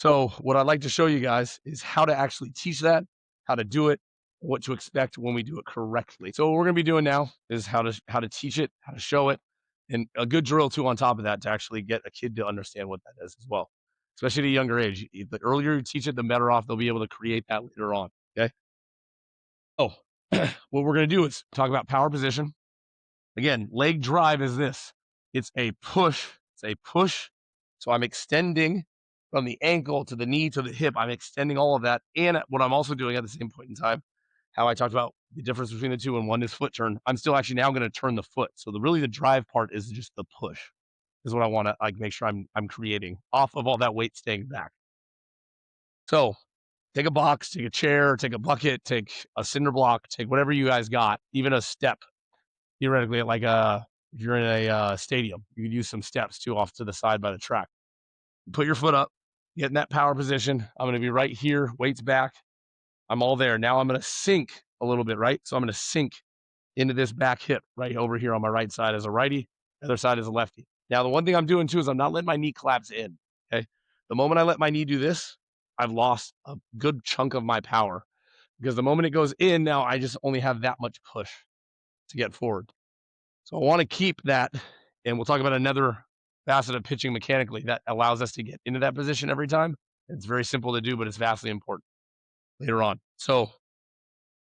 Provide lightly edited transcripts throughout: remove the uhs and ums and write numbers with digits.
So what I'd like to show you guys is how to actually teach that, how to do it, what to expect when we do it correctly. So what we're going to be doing now is how to teach it, how to show it, and a good drill too on top of that to actually get a kid to understand what that is as well. Especially at a younger age. The earlier you teach it, the better off they'll be able to create that later on. Okay. Oh, what we're going to do is talk about power position. Again, leg drive is this. It's a push. It's a push. So I'm extending from the ankle to the knee to the hip. I'm extending all of that. And what I'm also doing at the same point in time, how I talked about the difference between the two, and one is foot turn. I'm still actually now going to turn the foot. So the drive part is just the push. Is what I want to like make sure I'm creating off of all that weight staying back. So take a box, take a chair, take a bucket, take a cinder block, take whatever you guys got, even a step. Theoretically, like if you're in a stadium, you could use some steps too off to the side by the track. Put your foot up, get in that power position. I'm going to be right here, weights back. I'm all there. Now I'm going to sink a little bit, right? So I'm going to sink into this back hip right over here on my right side as a righty, other side as a lefty. Now, the one thing I'm doing too is I'm not letting my knee collapse in. Okay. The moment I let my knee do this, I've lost a good chunk of my power because the moment it goes in, now I just only have that much push to get forward. So I want to keep that, and we'll talk about another facet of pitching mechanically that allows us to get into that position every time. It's very simple to do, but it's vastly important later on. So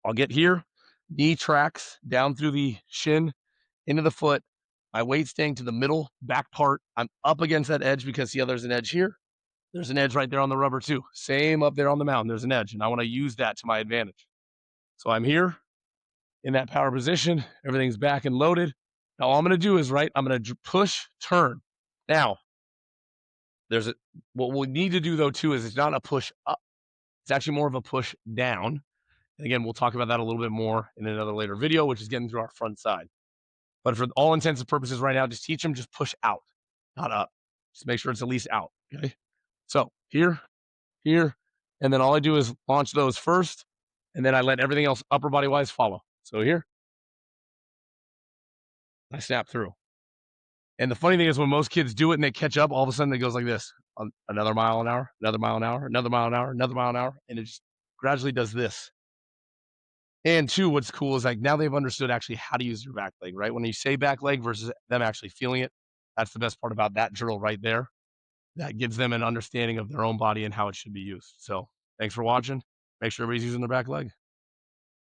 I'll get here, knee tracks down through the shin into the foot. My weight staying to the middle back part. I'm up against that edge because see how there's an edge here? There's an edge right there on the rubber too. Same up there on the mound. There's an edge, and I want to use that to my advantage. So I'm here in that power position. Everything's back and loaded. Now all I'm going to do is I'm going to push, turn. Now, what we need to do though too is it's not a push up. It's actually more of a push down. And again, we'll talk about that a little bit more in another later video, which is getting through our front side. But for all intents and purposes right now, just teach them just push out, not up. Just make sure it's at least out. Okay. So here, and then all I do is launch those first, and then I let everything else upper body wise follow. So here, I snap through. And the funny thing is when most kids do it and they catch up, all of a sudden it goes like this. Another mile an hour, another mile an hour, another mile an hour, another mile an hour. And it just gradually does this. And two, what's cool is like now they've understood actually how to use your back leg, right? When you say back leg versus them actually feeling it, that's the best part about that drill right there. That gives them an understanding of their own body and how it should be used. So thanks for watching. Make sure everybody's using their back leg.